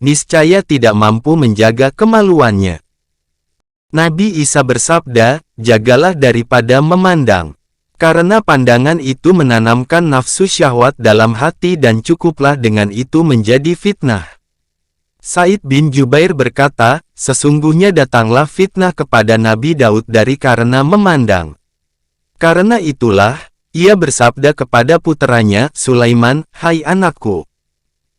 niscaya tidak mampu menjaga kemaluannya. Nabi Isa bersabda, jagalah daripada memandang. Karena pandangan itu menanamkan nafsu syahwat dalam hati dan cukuplah dengan itu menjadi fitnah. Said bin Jubair berkata, sesungguhnya datanglah fitnah kepada Nabi Daud dari karena memandang. Karena itulah, ia bersabda kepada puteranya, Sulaiman, hai anakku,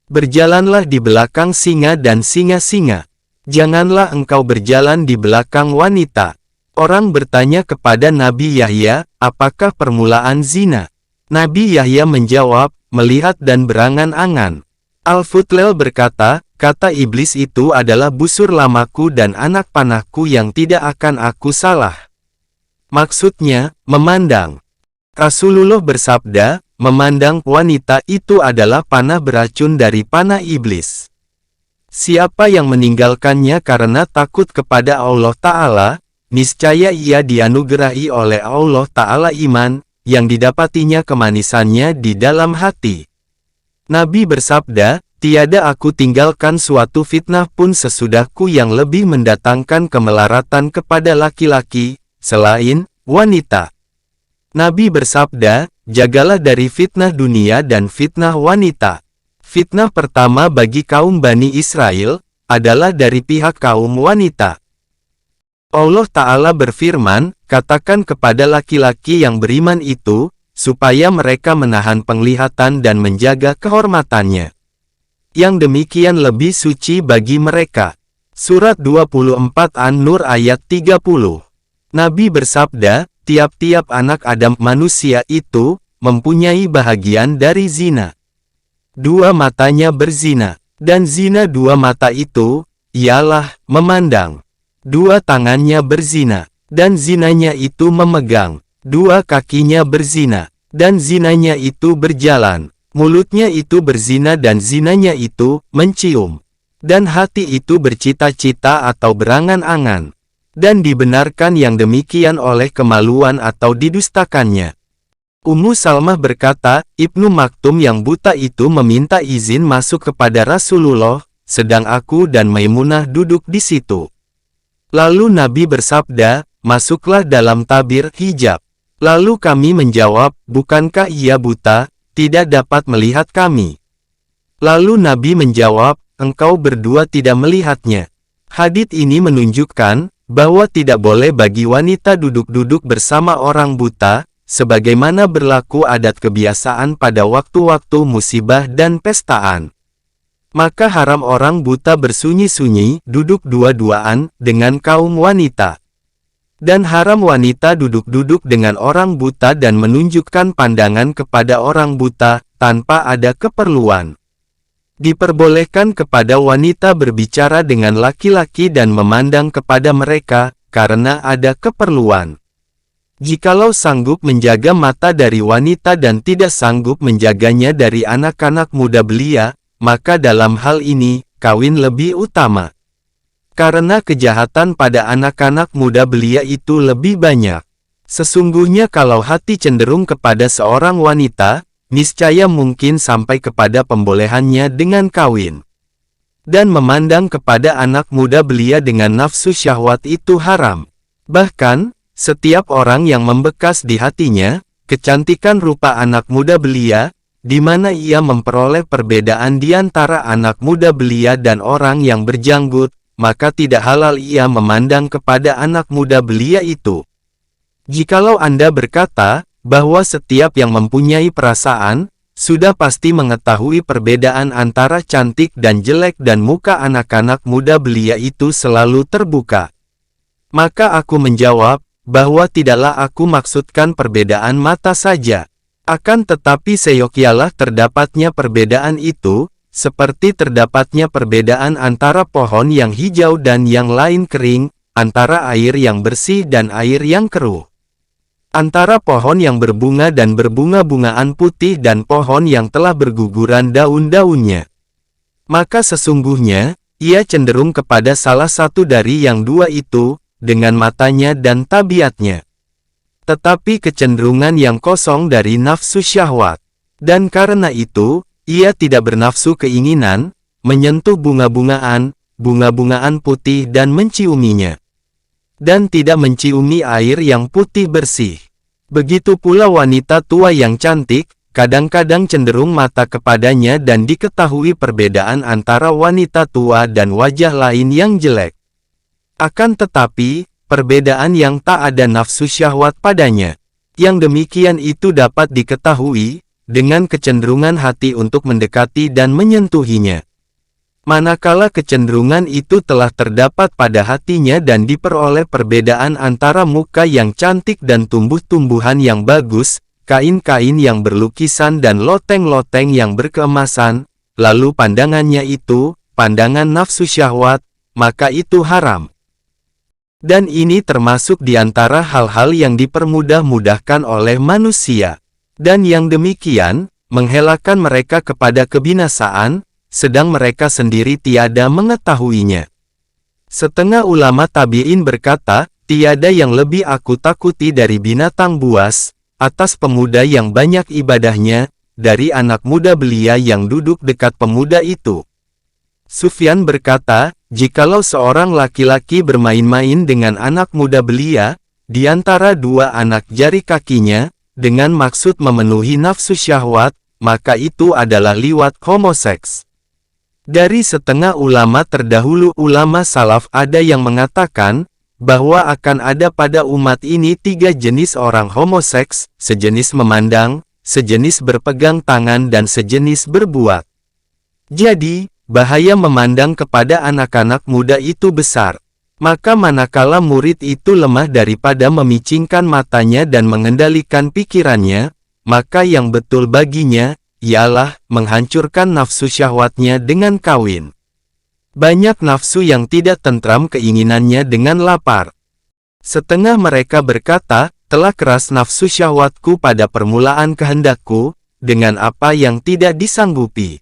berjalanlah di belakang singa dan singa-singa. Janganlah engkau berjalan di belakang wanita. Orang bertanya kepada Nabi Yahya, apakah permulaan zina? Nabi Yahya menjawab, melihat dan berangan-angan. Al-Futlel berkata, kata iblis itu adalah busur lamaku dan anak panahku yang tidak akan aku salah. Maksudnya, memandang. Rasulullah bersabda, memandang wanita itu adalah panah beracun dari panah iblis. Siapa yang meninggalkannya karena takut kepada Allah Ta'ala, niscaya ia dianugerahi oleh Allah Ta'ala iman, yang didapatinya kemanisannya di dalam hati. Nabi bersabda, tiada aku tinggalkan suatu fitnah pun sesudahku yang lebih mendatangkan kemelaratan kepada laki-laki, selain wanita. Nabi bersabda, jagalah dari fitnah dunia dan fitnah wanita. Fitnah pertama bagi kaum Bani Israel, adalah dari pihak kaum wanita. Allah Ta'ala berfirman, katakan kepada laki-laki yang beriman itu, supaya mereka menahan penglihatan dan menjaga kehormatannya. Yang demikian lebih suci bagi mereka. Surat 24 An-Nur ayat 30. Nabi bersabda, tiap-tiap anak Adam manusia itu, mempunyai bahagian dari zina. Dua matanya berzina, dan zina dua mata itu, ialah memandang. Dua tangannya berzina, dan zinanya itu memegang. Dua kakinya berzina, dan zinanya itu berjalan. Mulutnya itu berzina dan zinanya itu mencium. Dan hati itu bercita-cita atau berangan-angan. Dan dibenarkan yang demikian oleh kemaluan atau didustakannya. Ummu Salmah berkata, Ibnu Maktum yang buta itu meminta izin masuk kepada Rasulullah, sedang aku dan Maimunah duduk di situ. Lalu Nabi bersabda, masuklah dalam tabir hijab. Lalu kami menjawab, bukankah ia buta, tidak dapat melihat kami? Lalu Nabi menjawab, engkau berdua tidak melihatnya. Hadits ini menunjukkan, bahwa tidak boleh bagi wanita duduk-duduk bersama orang buta, sebagaimana berlaku adat kebiasaan pada waktu-waktu musibah dan pestaan. Maka haram orang buta bersunyi-sunyi, duduk dua-duaan, dengan kaum wanita. Dan haram wanita duduk-duduk dengan orang buta dan menunjukkan pandangan kepada orang buta, tanpa ada keperluan. Diperbolehkan kepada wanita berbicara dengan laki-laki dan memandang kepada mereka, karena ada keperluan. Jikalau sanggup menjaga mata dari wanita dan tidak sanggup menjaganya dari anak-anak muda belia, maka dalam hal ini, kawin lebih utama. Karena kejahatan pada anak-anak muda belia itu lebih banyak. Sesungguhnya kalau hati cenderung kepada seorang wanita, niscaya mungkin sampai kepada pembolehannya dengan kawin. Dan memandang kepada anak muda belia dengan nafsu syahwat itu haram. Bahkan, setiap orang yang membekas di hatinya, kecantikan rupa anak muda belia, di mana ia memperoleh perbedaan di antara anak muda belia dan orang yang berjanggut, maka tidak halal ia memandang kepada anak muda belia itu. Jikalau Anda berkata, bahwa setiap yang mempunyai perasaan, sudah pasti mengetahui perbedaan antara cantik dan jelek dan muka anak-anak muda belia itu selalu terbuka. Maka aku menjawab, bahwa tidaklah aku maksudkan perbedaan mata saja. Akan tetapi seyogialah terdapatnya perbedaan itu, seperti terdapatnya perbedaan antara pohon yang hijau dan yang lain kering, antara air yang bersih dan air yang keruh. Antara pohon yang berbunga dan berbunga-bungaan putih dan pohon yang telah berguguran daun-daunnya. Maka sesungguhnya, ia cenderung kepada salah satu dari yang dua itu, dengan matanya dan tabiatnya. Tetapi kecenderungan yang kosong dari nafsu syahwat. Dan karena itu, ia tidak bernafsu keinginan, menyentuh bunga-bungaan putih dan menciuminya. Dan tidak menciumi air yang putih bersih. Begitu pula wanita tua yang cantik, kadang-kadang cenderung mata kepadanya dan diketahui perbedaan antara wanita tua dan wajah lain yang jelek. Akan tetapi, perbedaan yang tak ada nafsu syahwat padanya. Yang demikian itu dapat diketahui, dengan kecenderungan hati untuk mendekati dan menyentuhinya. Manakala kecenderungan itu telah terdapat pada hatinya dan diperoleh perbedaan antara muka yang cantik dan tumbuh-tumbuhan yang bagus, kain-kain yang berlukisan dan loteng-loteng yang berkeemasan, lalu pandangannya itu, pandangan nafsu syahwat, maka itu haram. Dan ini termasuk di antara hal-hal yang dipermudah-mudahkan oleh manusia. Dan yang demikian, menghelakan mereka kepada kebinasaan, sedang mereka sendiri tiada mengetahuinya. Setengah ulama tabi'in berkata, tiada yang lebih aku takuti dari binatang buas, atas pemuda yang banyak ibadahnya, dari anak muda belia yang duduk dekat pemuda itu. Sufyan berkata, jikalau seorang laki-laki bermain-main dengan anak muda belia, di antara dua anak jari kakinya, dengan maksud memenuhi nafsu syahwat, maka itu adalah liwat homoseks. Dari setengah ulama terdahulu ulama salaf ada yang mengatakan, bahwa akan ada pada umat ini 3 jenis orang homoseks, sejenis memandang, sejenis berpegang tangan dan sejenis berbuat. Jadi, bahaya memandang kepada anak-anak muda itu besar. Maka manakala murid itu lemah daripada memicingkan matanya dan mengendalikan pikirannya, maka yang betul baginya, ialah menghancurkan nafsu syahwatnya dengan kawin. Banyak nafsu yang tidak tentram keinginannya dengan lapar. Setengah mereka berkata, telah keras nafsu syahwatku pada permulaan kehendakku, dengan apa yang tidak disanggupi.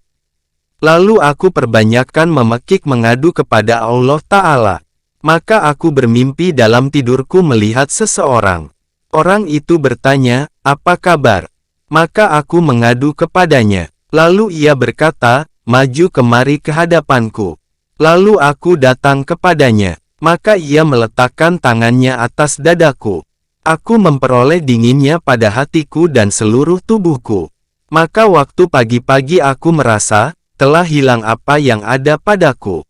Lalu aku perbanyakkan memekik mengadu kepada Allah Ta'ala. Maka aku bermimpi dalam tidurku melihat seseorang. Orang itu bertanya, apa kabar? Maka aku mengadu kepadanya. Lalu ia berkata, maju kemari ke hadapanku. Lalu aku datang kepadanya. Maka ia meletakkan tangannya atas dadaku. Aku memperoleh dinginnya pada hatiku dan seluruh tubuhku. Maka waktu pagi-pagi aku merasa, telah hilang apa yang ada padaku.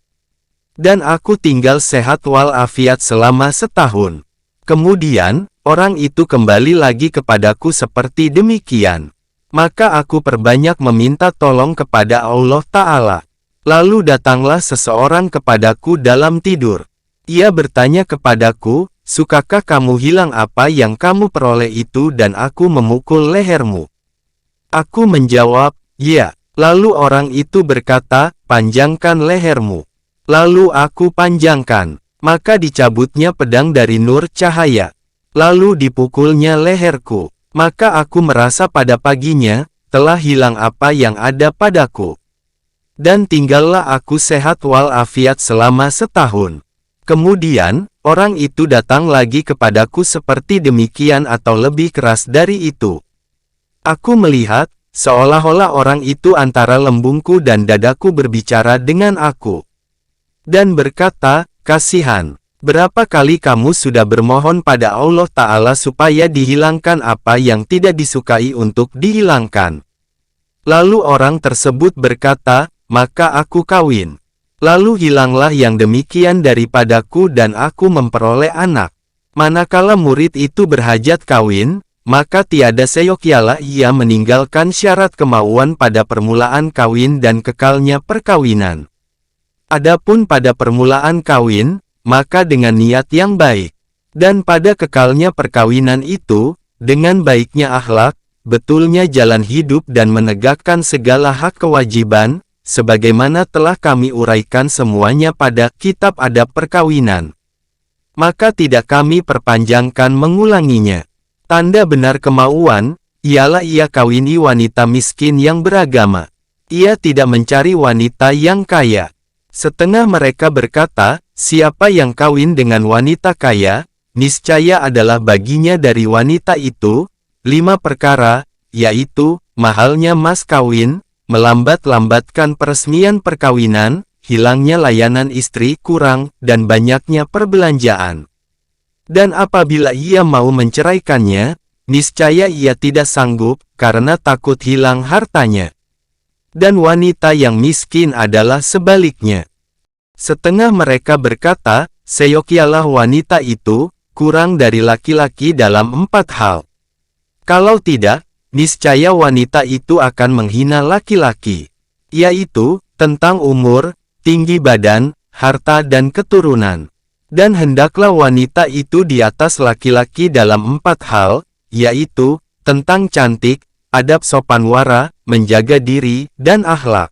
Dan aku tinggal sehat walafiat selama setahun. Kemudian, orang itu kembali lagi kepadaku seperti demikian. Maka aku perbanyak meminta tolong kepada Allah Ta'ala. Lalu datanglah seseorang kepadaku dalam tidur. Ia bertanya kepadaku, sukakah kamu hilang apa yang kamu peroleh itu dan aku memukul lehermu? Aku menjawab, ya. Lalu orang itu berkata, panjangkan lehermu. Lalu aku panjangkan. Maka dicabutnya pedang dari nur cahaya. Lalu dipukulnya leherku. Maka aku merasa pada paginya, telah hilang apa yang ada padaku. Dan tinggallah aku sehat walafiat selama setahun. Kemudian, orang itu datang lagi kepadaku seperti demikian atau lebih keras dari itu. Aku melihat, seolah-olah orang itu antara lembungku dan dadaku berbicara dengan aku. Dan berkata, kasihan, berapa kali kamu sudah bermohon pada Allah Ta'ala supaya dihilangkan apa yang tidak disukai untuk dihilangkan. Lalu orang tersebut berkata, maka aku kawin. Lalu hilanglah yang demikian daripadaku dan aku memperoleh anak. Manakala murid itu berhajat kawin, maka tiada seyogyanya ia meninggalkan syarat kemauan pada permulaan kawin dan kekalnya perkawinan. Adapun pada permulaan kawin, maka dengan niat yang baik. Dan pada kekalnya perkawinan itu, dengan baiknya akhlak, betulnya jalan hidup dan menegakkan segala hak kewajiban, sebagaimana telah kami uraikan semuanya pada kitab adab perkawinan. Maka tidak kami perpanjangkan mengulanginya. Tanda benar kemauan, ialah ia kawini wanita miskin yang beragama. Ia tidak mencari wanita yang kaya. Setengah mereka berkata, siapa yang kawin dengan wanita kaya, niscaya adalah baginya dari wanita itu 5 perkara, yaitu, mahalnya mas kawin, melambat-lambatkan peresmian perkawinan, hilangnya layanan istri kurang, dan banyaknya perbelanjaan. Dan apabila ia mau menceraikannya, niscaya ia tidak sanggup, karena takut hilang hartanya. Dan wanita yang miskin adalah sebaliknya. Setengah mereka berkata, seyogialah wanita itu, kurang dari laki-laki dalam 4 hal. Kalau tidak, niscaya wanita itu akan menghina laki-laki, yaitu, tentang umur, tinggi badan, harta dan keturunan. Dan hendaklah wanita itu di atas laki-laki dalam 4 hal, yaitu, tentang cantik, adab sopan wara, menjaga diri, dan akhlak.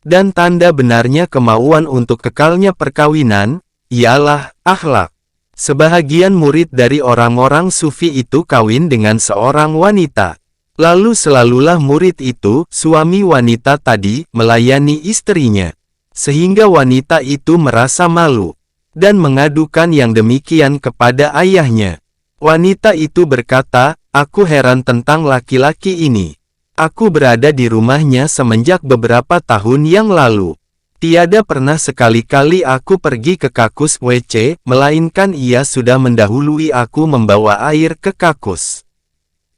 Dan tanda benarnya kemauan untuk kekalnya perkawinan, ialah akhlak. Sebahagian murid dari orang-orang sufi itu kawin dengan seorang wanita. Lalu selalulah murid itu, suami wanita tadi, melayani istrinya. Sehingga wanita itu merasa malu, dan mengadukan yang demikian kepada ayahnya. Wanita itu berkata, aku heran tentang laki-laki ini. Aku berada di rumahnya semenjak beberapa tahun yang lalu. Tiada pernah sekali-kali aku pergi ke kakus WC, melainkan ia sudah mendahului aku membawa air ke kakus.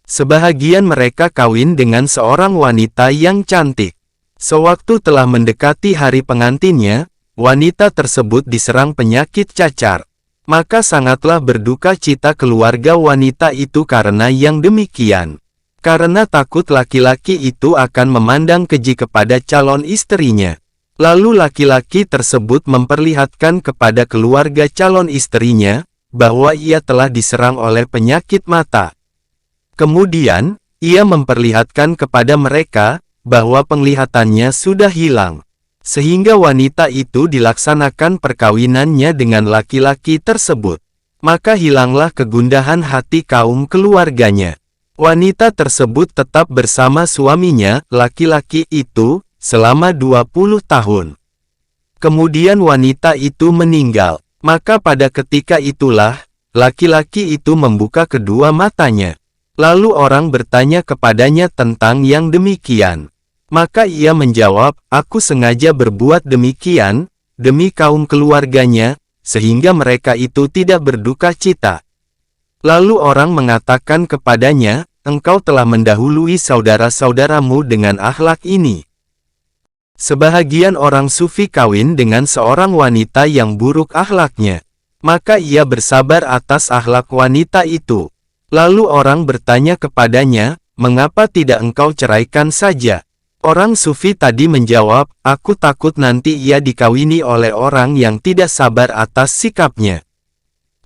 Sebahagian mereka kawin dengan seorang wanita yang cantik. Sewaktu telah mendekati hari pengantinnya, wanita tersebut diserang penyakit cacar. Maka sangatlah berduka cita keluarga wanita itu karena yang demikian. Karena takut laki-laki itu akan memandang keji kepada calon istrinya. Lalu laki-laki tersebut memperlihatkan kepada keluarga calon istrinya, bahwa ia telah diserang oleh penyakit mata. Kemudian, ia memperlihatkan kepada mereka, bahwa penglihatannya sudah hilang. Sehingga wanita itu dilaksanakan perkawinannya dengan laki-laki tersebut. Maka hilanglah kegundahan hati kaum keluarganya. Wanita tersebut tetap bersama suaminya, laki-laki itu, selama 20 tahun. Kemudian wanita itu meninggal. Maka pada ketika itulah, laki-laki itu membuka kedua matanya. Lalu orang bertanya kepadanya tentang yang demikian. Maka ia menjawab, aku sengaja berbuat demikian, demi kaum keluarganya, sehingga mereka itu tidak berduka cita. Lalu orang mengatakan kepadanya, engkau telah mendahului saudara-saudaramu dengan akhlak ini. Sebahagian orang sufi kawin dengan seorang wanita yang buruk akhlaknya. Maka ia bersabar atas akhlak wanita itu. Lalu orang bertanya kepadanya, mengapa tidak engkau ceraikan saja? Orang sufi tadi menjawab, aku takut nanti ia dikawini oleh orang yang tidak sabar atas sikapnya.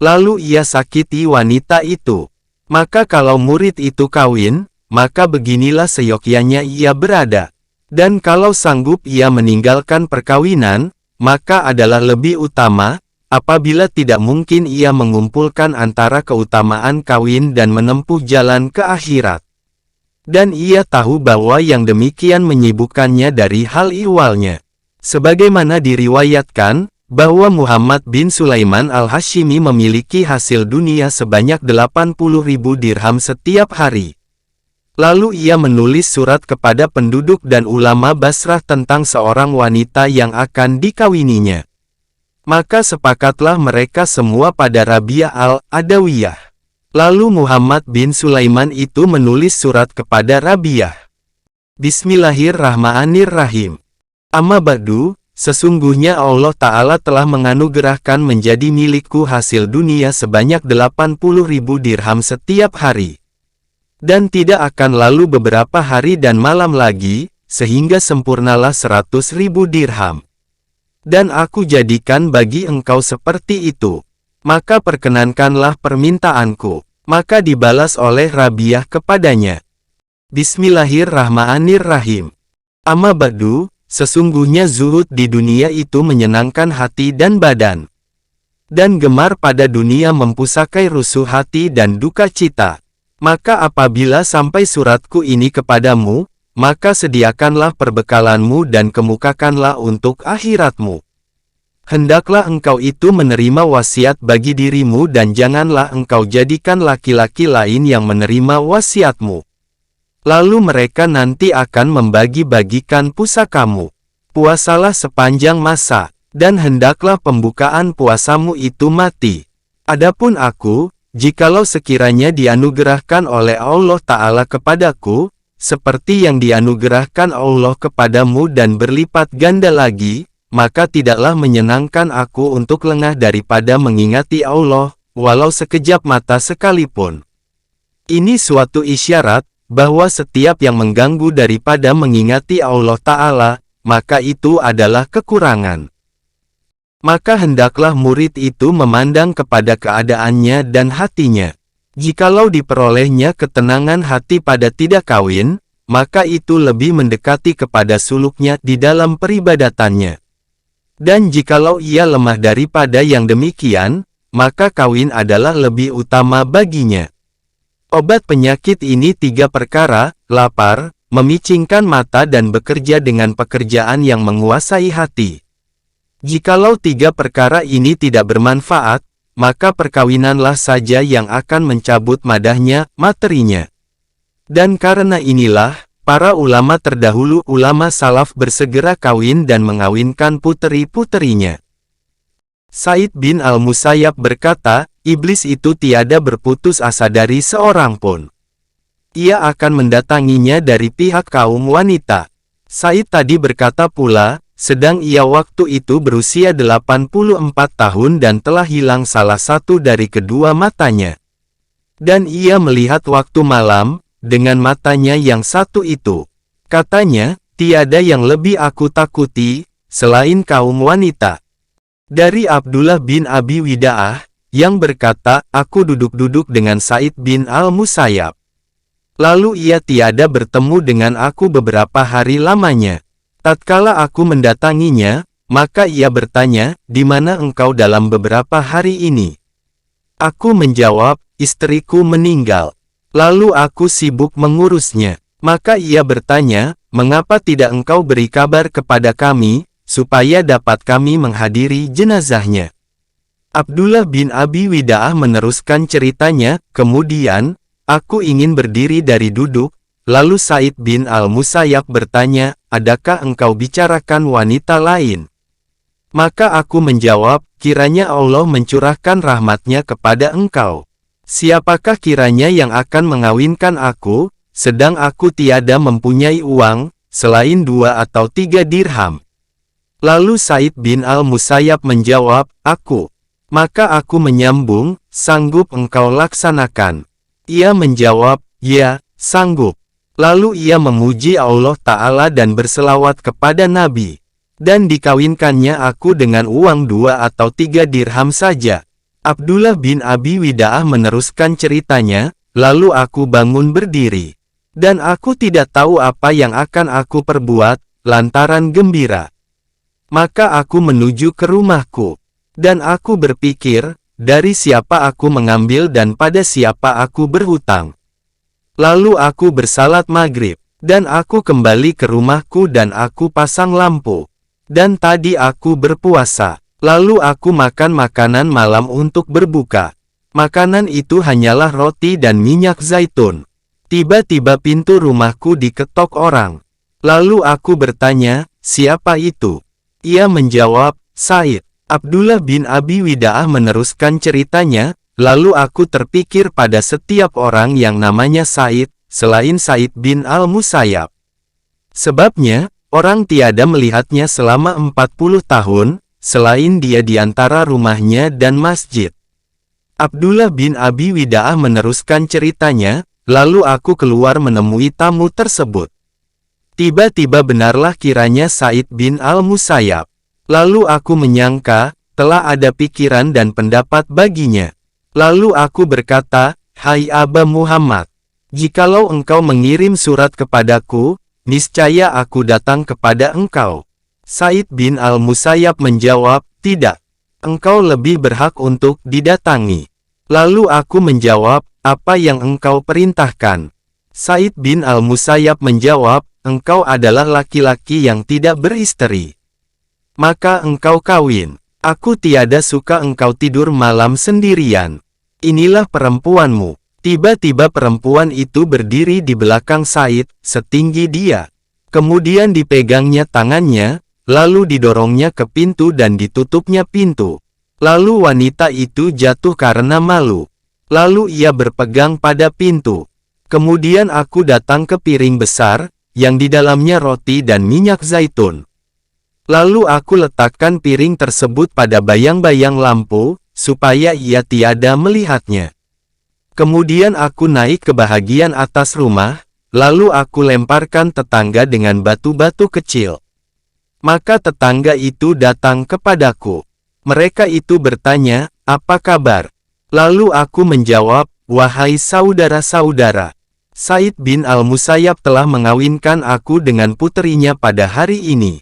Lalu ia sakiti wanita itu. Maka kalau murid itu kawin, maka beginilah seyogyanya ia berada. Dan kalau sanggup ia meninggalkan perkawinan, maka adalah lebih utama, apabila tidak mungkin ia mengumpulkan antara keutamaan kawin dan menempuh jalan ke akhirat. Dan ia tahu bahwa yang demikian menyibukkannya dari hal ihwalnya. Sebagaimana diriwayatkan, bahwa Muhammad bin Sulaiman al-Hashimi memiliki hasil dunia sebanyak 80.000 dirham setiap hari. Lalu ia menulis surat kepada penduduk dan ulama Basrah tentang seorang wanita yang akan dikawininya. Maka sepakatlah mereka semua pada Rabi'ah al-Adawiyah. Lalu Muhammad bin Sulaiman itu menulis surat kepada Rabi'ah. Bismillahirrahmanirrahim. Amma ba'du, sesungguhnya Allah Ta'ala telah menganugerahkan menjadi milikku hasil dunia sebanyak 80.000 dirham setiap hari. Dan tidak akan lalu beberapa hari dan malam lagi, sehingga sempurnalah 100.000 dirham. Dan aku jadikan bagi engkau seperti itu. Maka perkenankanlah permintaanku. Maka dibalas oleh Rabi'ah kepadanya. Bismillahirrahmanirrahim. Amma ba'du, sesungguhnya zuhud di dunia itu menyenangkan hati dan badan. Dan gemar pada dunia mempusakai rusuh hati dan duka cita. Maka apabila sampai suratku ini kepadamu, maka sediakanlah perbekalanmu dan kemukakanlah untuk akhiratmu. Hendaklah engkau itu menerima wasiat bagi dirimu dan janganlah engkau jadikan laki-laki lain yang menerima wasiatmu. Lalu mereka nanti akan membagi-bagikan pusakamu. Puasalah sepanjang masa, dan hendaklah pembukaan puasamu itu mati. Adapun aku, jikalau sekiranya dianugerahkan oleh Allah Ta'ala kepadaku, seperti yang dianugerahkan Allah kepadamu dan berlipat ganda lagi, maka tidaklah menyenangkan aku untuk lengah daripada mengingati Allah, walau sekejap mata sekalipun. Ini suatu isyarat, bahwa setiap yang mengganggu daripada mengingati Allah Ta'ala, maka itu adalah kekurangan. Maka hendaklah murid itu memandang kepada keadaannya dan hatinya. Jikalau diperolehnya ketenangan hati pada tidak kawin, maka itu lebih mendekati kepada suluknya di dalam peribadatannya. Dan jikalau ia lemah daripada yang demikian, maka kawin adalah lebih utama baginya. Obat penyakit ini 3 perkara: lapar, memicingkan mata dan bekerja dengan pekerjaan yang menguasai hati. Jikalau 3 perkara ini tidak bermanfaat, maka perkawinanlah saja yang akan mencabut madahnya, materinya. Dan karena inilah, para ulama terdahulu ulama salaf bersegera kawin dan mengawinkan puteri-puterinya. Sa'id bin al-Musayyab berkata, iblis itu tiada berputus asa dari seorang pun. Ia akan mendatanginya dari pihak kaum wanita. Sa'id tadi berkata pula, sedang ia waktu itu berusia 84 tahun dan telah hilang salah satu dari kedua matanya. Dan ia melihat waktu malam, dengan matanya yang satu itu. Katanya, tiada yang lebih aku takuti, selain kaum wanita. Dari Abdullah bin Abi Wida'ah, yang berkata, aku duduk-duduk dengan Sa'id bin al-Musayyab. Lalu ia tiada bertemu dengan aku beberapa hari lamanya. Tatkala aku mendatanginya, maka ia bertanya, di mana engkau dalam beberapa hari ini? Aku menjawab, istriku meninggal. Lalu aku sibuk mengurusnya. Maka ia bertanya, mengapa tidak engkau beri kabar kepada kami, supaya dapat kami menghadiri jenazahnya? Abdullah bin Abi Wida'ah meneruskan ceritanya, kemudian, aku ingin berdiri dari duduk, lalu Sa'id bin al-Musayyab bertanya, adakah engkau bicarakan wanita lain? Maka aku menjawab, kiranya Allah mencurahkan rahmatnya kepada engkau. Siapakah kiranya yang akan mengawinkan aku, sedang aku tiada mempunyai uang, selain 2 atau 3 dirham? Lalu Sa'id bin al-Musayyab menjawab, aku. Maka aku menyambung, sanggup engkau laksanakan? Ia menjawab, ya, sanggup. Lalu ia memuji Allah Ta'ala dan berselawat kepada Nabi. Dan dikawinkannya aku dengan uang 2 atau 3 dirham saja. Abdullah bin Abi Wida'ah meneruskan ceritanya, lalu aku bangun berdiri. Dan aku tidak tahu apa yang akan aku perbuat, lantaran gembira. Maka aku menuju ke rumahku. Dan aku berpikir, dari siapa aku mengambil dan pada siapa aku berhutang. Lalu aku bersalat maghrib, dan aku kembali ke rumahku dan aku pasang lampu. Dan tadi aku berpuasa, lalu aku makan makanan malam untuk berbuka. Makanan itu hanyalah roti dan minyak zaitun. Tiba-tiba pintu rumahku diketok orang. Lalu aku bertanya, siapa itu? Ia menjawab, Sa'id. Abdullah bin Abi Wida'ah meneruskan ceritanya, lalu aku terpikir pada setiap orang yang namanya Sa'id, selain Sa'id bin al-Musayyab. Sebabnya, orang tiada melihatnya selama 40 tahun, selain dia di antara rumahnya dan masjid. Abdullah bin Abi Wida'ah meneruskan ceritanya, lalu aku keluar menemui tamu tersebut. Tiba-tiba benarlah kiranya Sa'id bin al-Musayyab. Lalu aku menyangka, telah ada pikiran dan pendapat baginya. Lalu aku berkata, hai Aba Muhammad, jikalau engkau mengirim surat kepadaku, niscaya aku datang kepada engkau. Sa'id bin al-Musayyab menjawab, tidak. Engkau lebih berhak untuk didatangi. Lalu aku menjawab, apa yang engkau perintahkan? Sa'id bin al-Musayyab menjawab, engkau adalah laki-laki yang tidak beristri. Maka engkau kawin. Aku tiada suka engkau tidur malam sendirian. Inilah perempuanmu. Tiba-tiba perempuan itu berdiri di belakang Said, setinggi dia. Kemudian dipegangnya tangannya, lalu didorongnya ke pintu dan ditutupnya pintu. Lalu wanita itu jatuh karena malu. Lalu ia berpegang pada pintu. Kemudian aku datang ke piring besar, yang di dalamnya roti dan minyak zaitun. Lalu aku letakkan piring tersebut pada bayang-bayang lampu, supaya ia tiada melihatnya. Kemudian aku naik ke bahagian atas rumah, lalu aku lemparkan tetangga dengan batu-batu kecil. Maka tetangga itu datang kepadaku. Mereka itu bertanya, "Apa kabar?" Lalu aku menjawab, "Wahai saudara-saudara, Said bin Al-Musayyab telah mengawinkan aku dengan puterinya pada hari ini.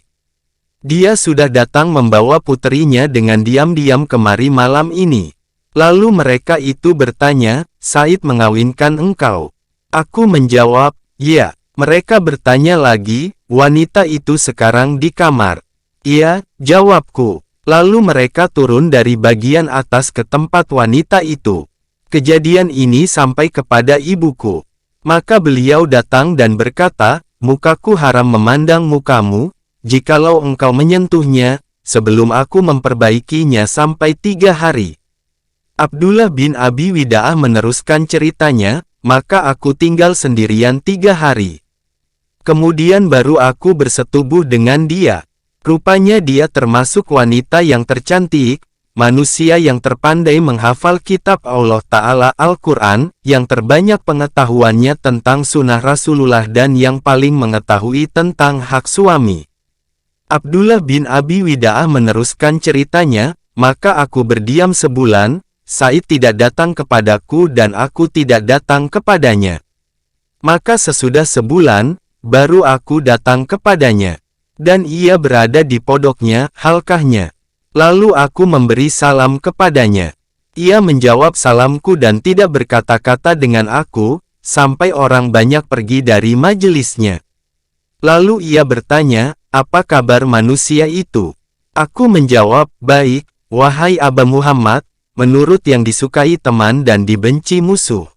Dia sudah datang membawa puterinya dengan diam-diam kemari malam ini." Lalu mereka itu bertanya, "Said mengawinkan engkau?" Aku menjawab, "Ya." Mereka bertanya lagi, "Wanita itu sekarang di kamar?" "Iya," jawabku. Lalu mereka turun dari bagian atas ke tempat wanita itu. Kejadian ini sampai kepada ibuku. Maka beliau datang dan berkata, "Mukaku haram memandang mukamu, jikalau engkau menyentuhnya, sebelum aku memperbaikinya sampai 3 hari." Abdullah bin Abi Wida'ah meneruskan ceritanya, "Maka aku tinggal sendirian 3 hari. Kemudian baru aku bersetubuh dengan dia. Rupanya dia termasuk wanita yang tercantik, manusia yang terpandai menghafal kitab Allah Ta'ala Al-Quran, yang terbanyak pengetahuannya tentang sunnah Rasulullah dan yang paling mengetahui tentang hak suami." Abdullah bin Abi Wida'ah meneruskan ceritanya, "Maka aku berdiam sebulan, Said tidak datang kepadaku dan aku tidak datang kepadanya. Maka sesudah sebulan, baru aku datang kepadanya. Dan ia berada di podoknya, halkahnya. Lalu aku memberi salam kepadanya. Ia menjawab salamku dan tidak berkata-kata dengan aku, sampai orang banyak pergi dari majelisnya. Lalu ia bertanya, 'Apa kabar manusia itu?' Aku menjawab, 'Baik, wahai Aba Muhammad, menurut yang disukai teman dan dibenci musuh.'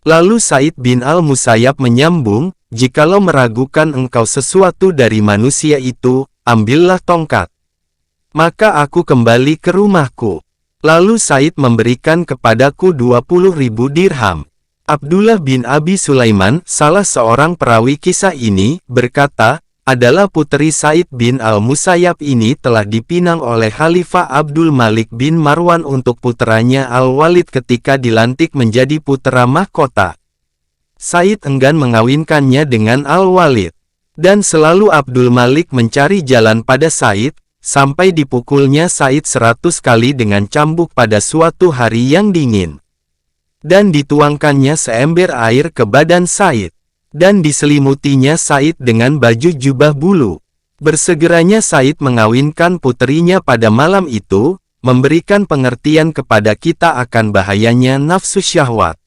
Lalu Said bin Al-Musayyab menyambung, 'Jikalau meragukan engkau sesuatu dari manusia itu, ambillah tongkat.' Maka aku kembali ke rumahku. Lalu Said memberikan kepadaku 20.000 dirham. Abdullah bin Abi Sulaiman, salah seorang perawi kisah ini, berkata, adalah puteri Said bin Al-Musayyab ini telah dipinang oleh Khalifah Abdul Malik bin Marwan untuk puteranya Al-Walid ketika dilantik menjadi putera mahkota. Said enggan mengawinkannya dengan Al-Walid. Dan selalu Abdul Malik mencari jalan pada Said, sampai dipukulnya Said 100 kali dengan cambuk pada suatu hari yang dingin. Dan dituangkannya seember air ke badan Said. Dan diselimutinya Said dengan baju jubah bulu. Bersegeranya Said mengawinkan puterinya pada malam itu, memberikan pengertian kepada kita akan bahayanya nafsu syahwat.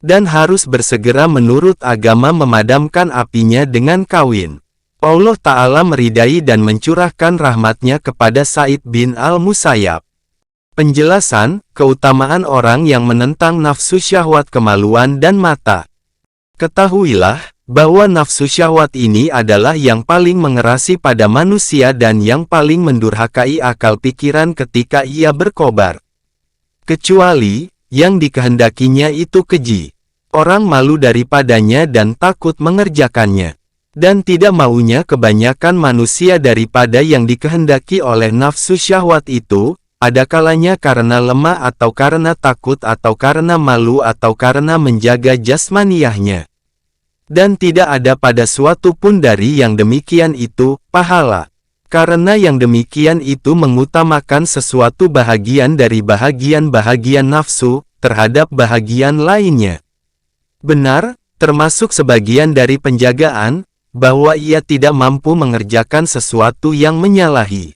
Dan harus bersegera menurut agama memadamkan apinya dengan kawin. Allah Ta'ala meridai dan mencurahkan rahmatnya kepada Said bin Al-Musayyab. Penjelasan, keutamaan orang yang menentang nafsu syahwat kemaluan dan mata. Ketahuilah, bahwa nafsu syahwat ini adalah yang paling mengerasi pada manusia dan yang paling mendurhakai akal pikiran ketika ia berkobar. Kecuali, yang dikehendakinya itu keji. Orang malu daripadanya dan takut mengerjakannya. Dan tidak maunya kebanyakan manusia daripada yang dikehendaki oleh nafsu syahwat itu, ada kalanya karena lemah atau karena takut atau karena malu atau karena menjaga jasmaniyahnya. Dan tidak ada pada suatu pun dari yang demikian itu, pahala. Karena yang demikian itu mengutamakan sesuatu bahagian dari bahagian-bahagian nafsu, terhadap bahagian lainnya. Benar, termasuk sebagian dari penjagaan, bahwa ia tidak mampu mengerjakan sesuatu yang menyalahi.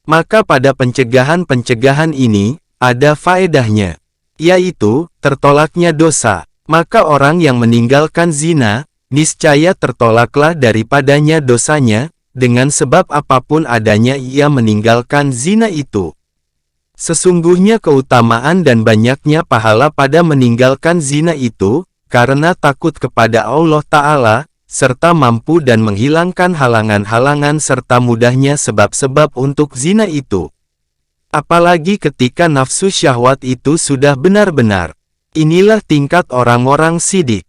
Maka pada pencegahan-pencegahan ini, ada faedahnya. Yaitu, tertolaknya dosa. Maka orang yang meninggalkan zina, niscaya tertolaklah daripadanya dosanya, dengan sebab apapun adanya ia meninggalkan zina itu. Sesungguhnya keutamaan dan banyaknya pahala pada meninggalkan zina itu, karena takut kepada Allah Ta'ala, serta mampu dan menghilangkan halangan-halangan serta mudahnya sebab-sebab untuk zina itu. Apalagi ketika nafsu syahwat itu sudah benar-benar. Inilah tingkat orang-orang sidik.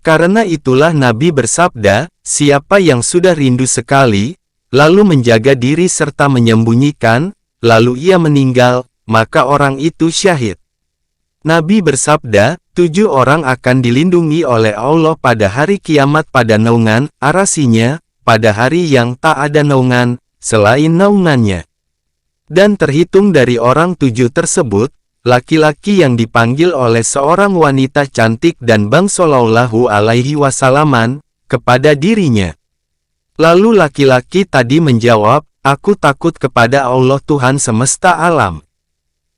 Karena itulah Nabi bersabda, siapa yang sudah rindu sekali, lalu menjaga diri serta menyembunyikan, lalu ia meninggal, maka orang itu syahid. Nabi bersabda, 7 orang akan dilindungi oleh Allah pada hari kiamat pada naungan arasinya, pada hari yang tak ada naungan, selain naungannya. Dan terhitung dari orang 7 tersebut, laki-laki yang dipanggil oleh seorang wanita cantik dan Bang Shallallahu Alaihi Wasallam kepada dirinya. Lalu laki-laki tadi menjawab, aku takut kepada Allah Tuhan semesta alam.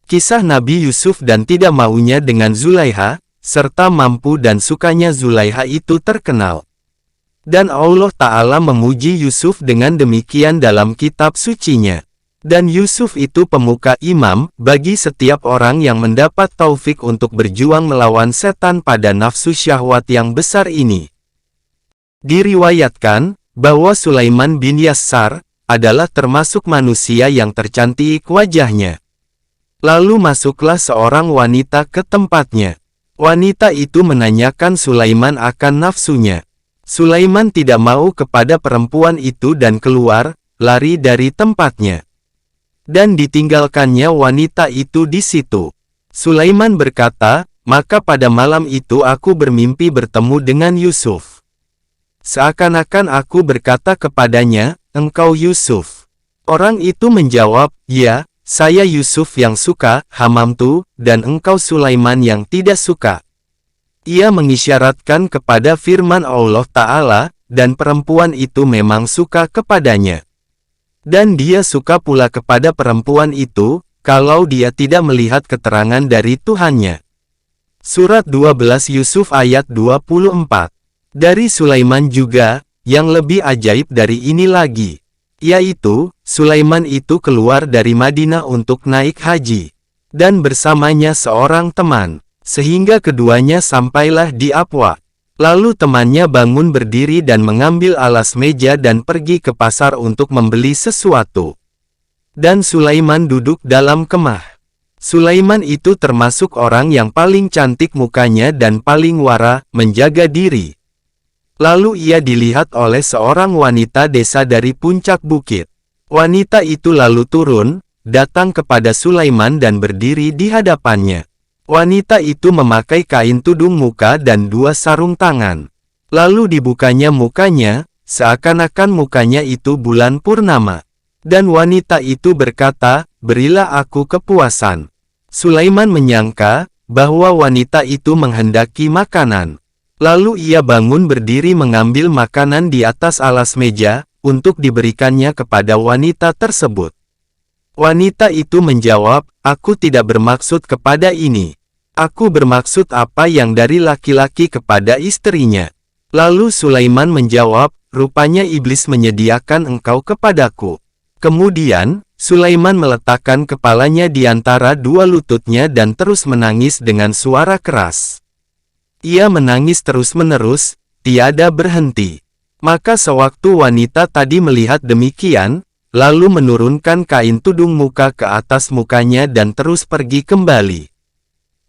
Kisah Nabi Yusuf dan tidak maunya dengan Zulaiha, serta mampu dan sukanya Zulaiha itu terkenal. Dan Allah Ta'ala memuji Yusuf dengan demikian dalam kitab sucinya. Dan Yusuf itu pemuka imam bagi setiap orang yang mendapat taufik untuk berjuang melawan setan pada nafsu syahwat yang besar ini. Diriwayatkan bahwa Sulaiman bin Yassar adalah termasuk manusia yang tercantik wajahnya. Lalu masuklah seorang wanita ke tempatnya. Wanita itu menanyakan Sulaiman akan nafsunya. Sulaiman tidak mau kepada perempuan itu dan keluar, lari dari tempatnya. Dan ditinggalkannya wanita itu di situ. Sulaiman berkata, maka pada malam itu aku bermimpi bertemu dengan Yusuf. Seakan-akan aku berkata kepadanya, engkau Yusuf. Orang itu menjawab, ya, saya Yusuf yang suka, hamamtu, dan engkau Sulaiman yang tidak suka. Ia mengisyaratkan kepada firman Allah Ta'ala, dan perempuan itu memang suka kepadanya. Dan dia suka pula kepada perempuan itu, kalau dia tidak melihat keterangan dari Tuhannya. Surat 12 Yusuf ayat 24. Dari Sulaiman juga, yang lebih ajaib dari ini lagi. Yaitu, Sulaiman itu keluar dari Madinah untuk naik haji. Dan bersamanya seorang teman, sehingga keduanya sampailah di Abwa. Lalu temannya bangun berdiri dan mengambil alas meja dan pergi ke pasar untuk membeli sesuatu. Dan Sulaiman duduk dalam kemah. Sulaiman itu termasuk orang yang paling cantik mukanya dan paling wara, menjaga diri. Lalu ia dilihat oleh seorang wanita desa dari puncak bukit. Wanita itu lalu turun, datang kepada Sulaiman dan berdiri di hadapannya. Wanita itu memakai kain tudung muka dan 2 sarung tangan. Lalu dibukanya mukanya, seakan-akan mukanya itu bulan purnama. Dan wanita itu berkata, berilah aku kepuasan. Sulaiman menyangka bahwa wanita itu menghendaki makanan. Lalu ia bangun berdiri mengambil makanan di atas alas meja, untuk diberikannya kepada wanita tersebut. Wanita itu menjawab, aku tidak bermaksud kepada ini. Aku bermaksud apa yang dari laki-laki kepada istrinya. Lalu Sulaiman menjawab, rupanya iblis menyediakan engkau kepadaku. Kemudian, Sulaiman meletakkan kepalanya di antara 2 lututnya dan terus menangis dengan suara keras. Ia menangis terus-menerus, tiada berhenti. Maka sewaktu wanita tadi melihat demikian, lalu menurunkan kain tudung muka ke atas mukanya dan terus pergi kembali.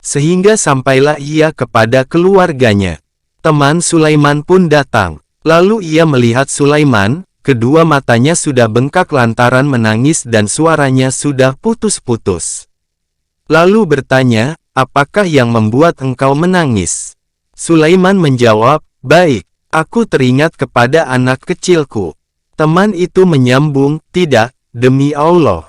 Sehingga sampailah ia kepada keluarganya. Teman Sulaiman pun datang. Lalu ia melihat Sulaiman, kedua matanya sudah bengkak lantaran menangis dan suaranya sudah putus-putus. Lalu bertanya, apakah yang membuat engkau menangis? Sulaiman menjawab, baik, aku teringat kepada anak kecilku. Teman itu menyambung, tidak, demi Allah.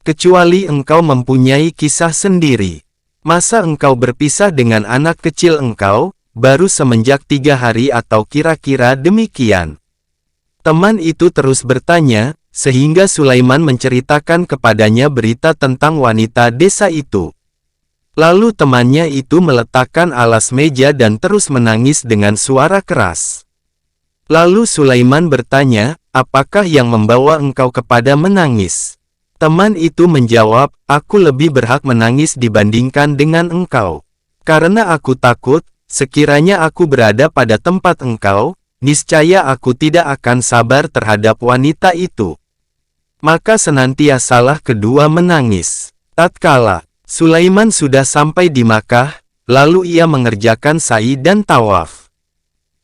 Kecuali engkau mempunyai kisah sendiri. Masa engkau berpisah dengan anak kecil engkau, baru semenjak 3 hari atau kira-kira demikian? Teman itu terus bertanya, sehingga Sulaiman menceritakan kepadanya berita tentang wanita desa itu. Lalu temannya itu meletakkan alas meja dan terus menangis dengan suara keras. Lalu Sulaiman bertanya, apakah yang membawa engkau kepada menangis? Teman itu menjawab, aku lebih berhak menangis dibandingkan dengan engkau. Karena aku takut, sekiranya aku berada pada tempat engkau, niscaya aku tidak akan sabar terhadap wanita itu. Maka senantiasalah kedua menangis. Tatkala Sulaiman sudah sampai di Makkah, lalu ia mengerjakan sa'i dan tawaf.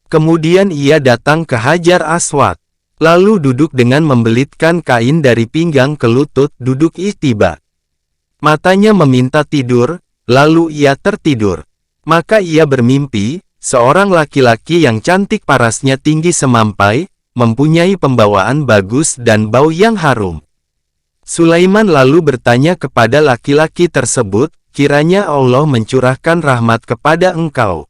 Kemudian ia datang ke Hajar Aswad. Lalu duduk dengan membelitkan kain dari pinggang ke lutut, duduk ihtiba. Matanya meminta tidur, lalu ia tertidur. Maka ia bermimpi, seorang laki-laki yang cantik parasnya tinggi semampai, mempunyai pembawaan bagus dan bau yang harum. Sulaiman lalu bertanya kepada laki-laki tersebut, kiranya Allah mencurahkan rahmat kepada engkau.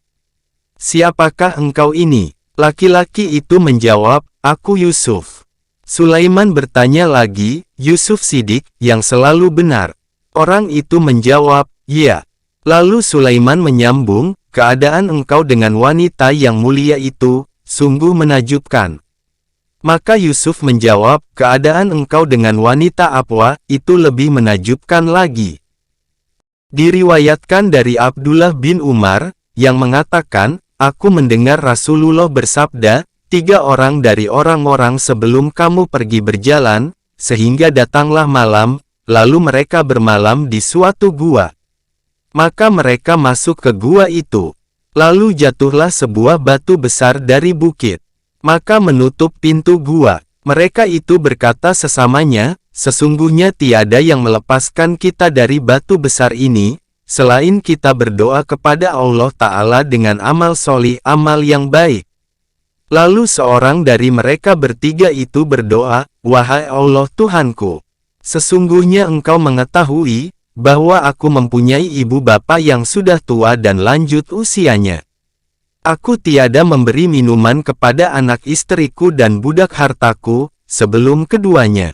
Siapakah engkau ini? Laki-laki itu menjawab, aku Yusuf. Sulaiman bertanya lagi, Yusuf Sidik, yang selalu benar. Orang itu menjawab, ya. Lalu Sulaiman menyambung, keadaan engkau dengan wanita yang mulia itu, sungguh menakjubkan. Maka Yusuf menjawab, keadaan engkau dengan wanita apa, itu lebih menakjubkan lagi. Diriwayatkan dari Abdullah bin Umar, yang mengatakan, aku mendengar Rasulullah bersabda, 3 orang dari orang-orang sebelum kamu pergi berjalan, sehingga datanglah malam, lalu mereka bermalam di suatu gua. Maka mereka masuk ke gua itu. Lalu jatuhlah sebuah batu besar dari bukit. Maka menutup pintu gua. Mereka itu berkata sesamanya, sesungguhnya tiada yang melepaskan kita dari batu besar ini, selain kita berdoa kepada Allah Ta'ala dengan amal solih, amal yang baik. Lalu seorang dari mereka bertiga itu berdoa, wahai Allah Tuhanku, sesungguhnya engkau mengetahui, bahwa aku mempunyai ibu bapa yang sudah tua dan lanjut usianya. Aku tiada memberi minuman kepada anak istriku dan budak hartaku, sebelum keduanya.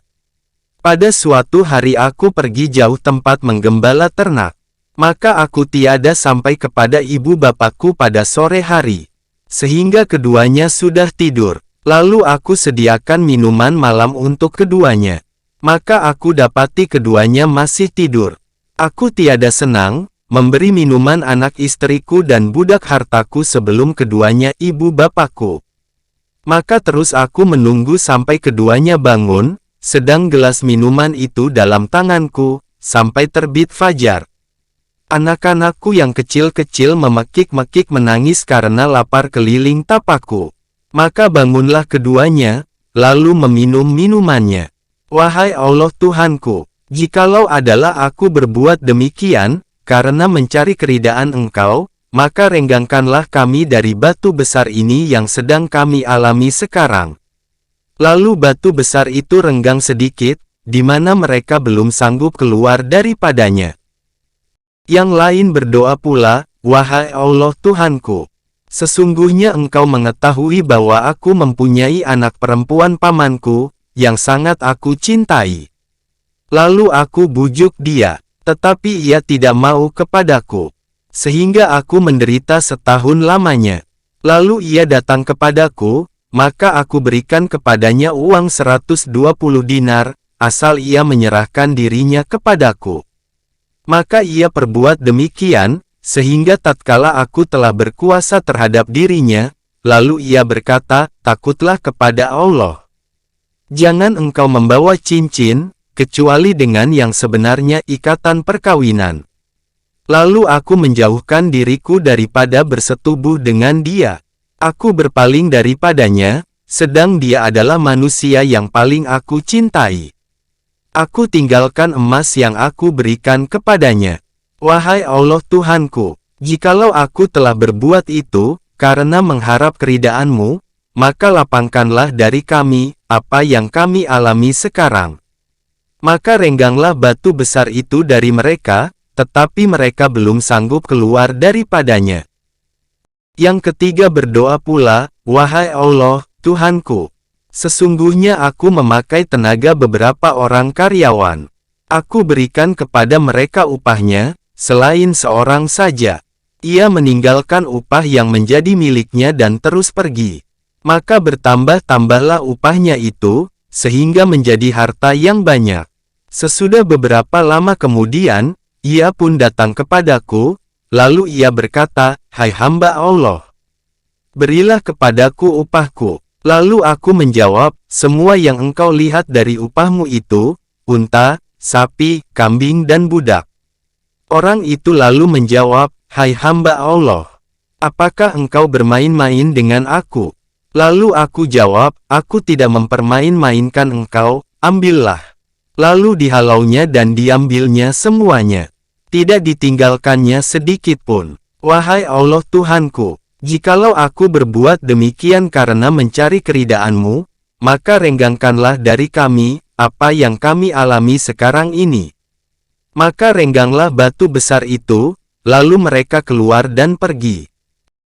Pada suatu hari aku pergi jauh tempat menggembala ternak. Maka aku tiada sampai kepada ibu bapakku pada sore hari. Sehingga keduanya sudah tidur. Lalu aku sediakan minuman malam untuk keduanya. Maka aku dapati keduanya masih tidur. Aku tiada senang, memberi minuman anak istriku dan budak hartaku sebelum keduanya ibu bapakku. Maka terus aku menunggu sampai keduanya bangun, sedang gelas minuman itu dalam tanganku, sampai terbit fajar. Anak-anakku yang kecil-kecil memekik-mekik menangis karena lapar keliling tapaku. Maka bangunlah keduanya, lalu meminum minumannya. Wahai Allah Tuhanku, jikalau adalah aku berbuat demikian, karena mencari keridaan Engkau, maka renggangkanlah kami dari batu besar ini yang sedang kami alami sekarang. Lalu batu besar itu renggang sedikit, di mana mereka belum sanggup keluar daripadanya. Yang lain berdoa pula, wahai Allah Tuhanku, sesungguhnya Engkau mengetahui bahwa aku mempunyai anak perempuan pamanku, yang sangat aku cintai. Lalu aku bujuk dia, tetapi ia tidak mau kepadaku, sehingga aku menderita setahun lamanya. Lalu ia datang kepadaku, maka aku berikan kepadanya uang 120 dinar, asal ia menyerahkan dirinya kepadaku. Maka ia perbuat demikian, sehingga tatkala aku telah berkuasa terhadap dirinya, lalu ia berkata, takutlah kepada Allah. Jangan engkau membawa cincin, kecuali dengan yang sebenarnya ikatan perkawinan. Lalu aku menjauhkan diriku daripada bersetubuh dengan dia. Aku berpaling daripadanya, sedang dia adalah manusia yang paling aku cintai. Aku tinggalkan emas yang aku berikan kepadanya. Wahai Allah Tuhanku, jikalau aku telah berbuat itu, karena mengharap keridaan-Mu, maka lapangkanlah dari kami, apa yang kami alami sekarang. Maka rengganglah batu besar itu dari mereka, tetapi mereka belum sanggup keluar daripadanya. Yang ketiga berdoa pula, wahai Allah, Tuhanku, sesungguhnya aku memakai tenaga beberapa orang karyawan. Aku berikan kepada mereka upahnya, selain seorang saja. Ia meninggalkan upah yang menjadi miliknya dan terus pergi. Maka bertambah-tambahlah upahnya itu, sehingga menjadi harta yang banyak. Sesudah beberapa lama kemudian, ia pun datang kepadaku, lalu ia berkata, "Hai hamba Allah, berilah kepadaku upahku." Lalu aku menjawab, "Semua yang engkau lihat dari upahmu itu, unta, sapi, kambing dan budak." Orang itu lalu menjawab, "Hai hamba Allah, apakah engkau bermain-main dengan aku?" Lalu aku jawab, "Aku tidak mempermain-mainkan engkau, ambillah." Lalu dihalaunya dan diambilnya semuanya. Tidak ditinggalkannya sedikit pun. Wahai Allah Tuhanku, jikalau aku berbuat demikian karena mencari keridaan-Mu, maka renggangkanlah dari kami, apa yang kami alami sekarang ini. Maka rengganglah batu besar itu, lalu mereka keluar dan pergi.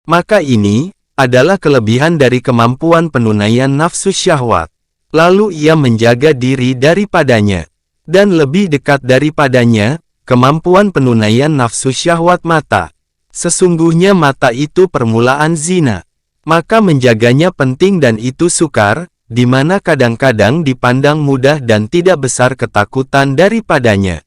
Maka ini adalah kelebihan dari kemampuan penunaian nafsu syahwat. Lalu ia menjaga diri daripadanya. Dan lebih dekat daripadanya, kemampuan penunaian nafsu syahwat mata. Sesungguhnya mata itu permulaan zina. Maka menjaganya penting dan itu sukar, di mana kadang-kadang dipandang mudah dan tidak besar ketakutan daripadanya.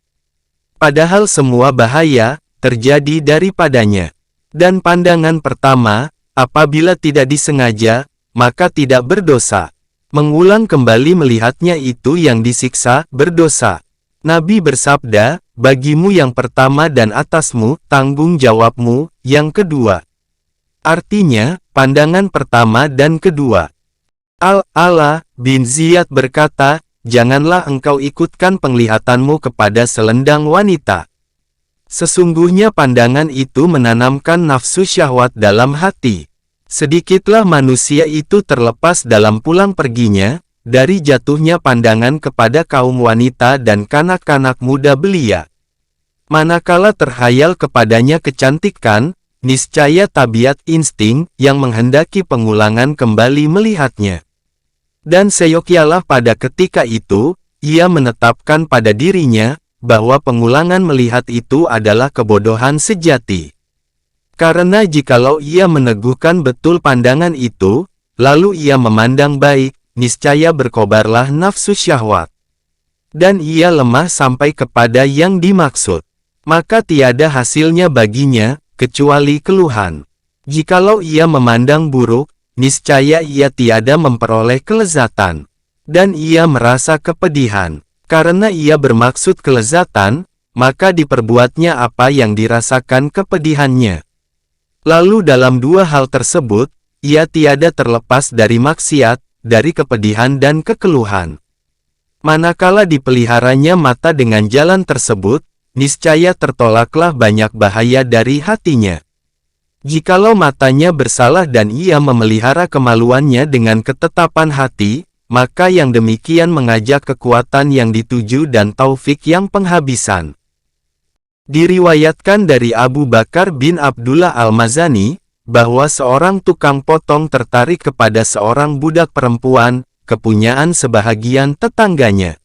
Padahal semua bahaya terjadi daripadanya. Dan pandangan pertama, apabila tidak disengaja, maka tidak berdosa. Mengulang kembali melihatnya itu yang disiksa, berdosa. Nabi bersabda, "Bagimu yang pertama dan atasmu, tanggung jawabmu, yang kedua." Artinya, pandangan pertama dan kedua. Al-Ala bin Ziyad berkata, "Janganlah engkau ikutkan penglihatanmu kepada selendang wanita. Sesungguhnya pandangan itu menanamkan nafsu syahwat dalam hati." Sedikitlah manusia itu terlepas dalam pulang perginya, dari jatuhnya pandangan kepada kaum wanita dan kanak-kanak muda belia. Manakala terhayal kepadanya kecantikan, niscaya tabiat insting yang menghendaki pengulangan kembali melihatnya. Dan seyogialah pada ketika itu, ia menetapkan pada dirinya, bahwa pengulangan melihat itu adalah kebodohan sejati. Karena jikalau ia meneguhkan betul pandangan itu, lalu ia memandang baik, niscaya berkobarlah nafsu syahwat. Dan ia lemah sampai kepada yang dimaksud. Maka tiada hasilnya baginya, kecuali keluhan. Jikalau ia memandang buruk, niscaya ia tiada memperoleh kelezatan. Dan ia merasa kepedihan. Karena ia bermaksud kelezatan, maka diperbuatnya apa yang dirasakan kepedihannya. Lalu dalam dua hal tersebut, ia tiada terlepas dari maksiat, dari kepedihan dan kekeluhan. Manakala dipeliharanya mata dengan jalan tersebut, niscaya tertolaklah banyak bahaya dari hatinya. Jikalau matanya bersalah dan ia memelihara kemaluannya dengan ketetapan hati, maka yang demikian mengajak kekuatan yang dituju dan taufik yang penghabisan. Diriwayatkan dari Abu Bakar bin Abdullah Al-Mazani, bahwa seorang tukang potong tertarik kepada seorang budak perempuan, kepunyaan sebahagian tetangganya.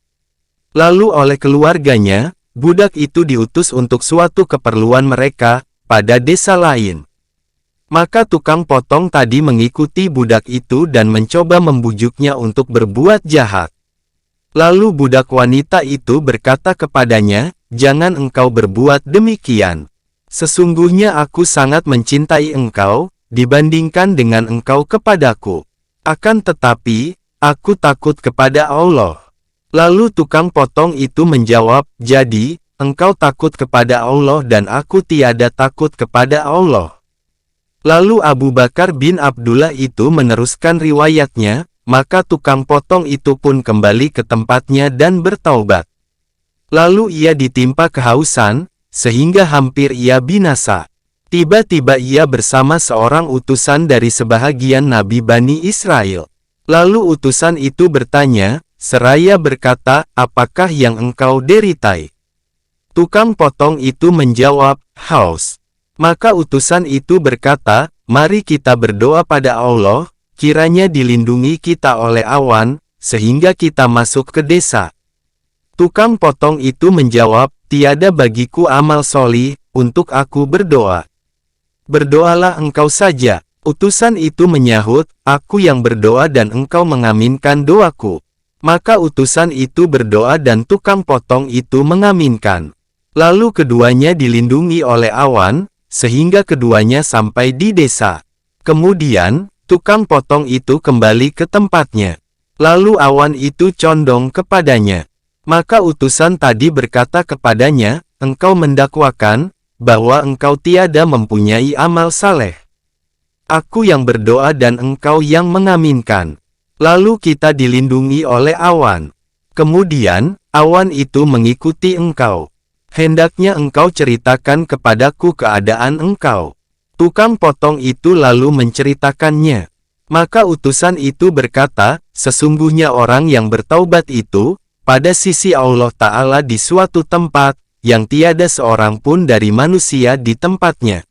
Lalu oleh keluarganya, budak itu diutus untuk suatu keperluan mereka, pada desa lain. Maka tukang potong tadi mengikuti budak itu dan mencoba membujuknya untuk berbuat jahat. Lalu budak wanita itu berkata kepadanya, "Jangan engkau berbuat demikian. Sesungguhnya aku sangat mencintai engkau, dibandingkan dengan engkau kepadaku. Akan tetapi, aku takut kepada Allah." Lalu tukang potong itu menjawab, "Jadi, engkau takut kepada Allah dan aku tiada takut kepada Allah." Lalu Abu Bakar bin Abdullah itu meneruskan riwayatnya, maka tukang potong itu pun kembali ke tempatnya dan bertaubat. Lalu ia ditimpa kehausan, sehingga hampir ia binasa. Tiba-tiba ia bersama seorang utusan dari sebahagian Nabi Bani Israel. Lalu utusan itu bertanya, seraya berkata, "Apakah yang engkau deritai?" Tukang potong itu menjawab, "Haus." Maka utusan itu berkata, "Mari kita berdoa pada Allah, kiranya dilindungi kita oleh awan, sehingga kita masuk ke desa." Tukang potong itu menjawab, "Tiada bagiku amal solih, untuk aku berdoa. Berdoalah engkau saja." Utusan itu menyahut, "Aku yang berdoa dan engkau mengaminkan doaku." Maka utusan itu berdoa dan tukang potong itu mengaminkan. Lalu keduanya dilindungi oleh awan, sehingga keduanya sampai di desa. Kemudian, tukang potong itu kembali ke tempatnya. Lalu awan itu condong kepadanya. Maka utusan tadi berkata kepadanya, "Engkau mendakwakan bahwa engkau tiada mempunyai amal saleh. Aku yang berdoa dan engkau yang mengaminkan. Lalu kita dilindungi oleh awan. Kemudian, awan itu mengikuti engkau. Hendaknya engkau ceritakan kepadaku keadaan engkau." Tukang potong itu lalu menceritakannya. Maka utusan itu berkata, "Sesungguhnya orang yang bertaubat itu, pada sisi Allah Ta'ala di suatu tempat, yang tiada seorang pun dari manusia di tempatnya.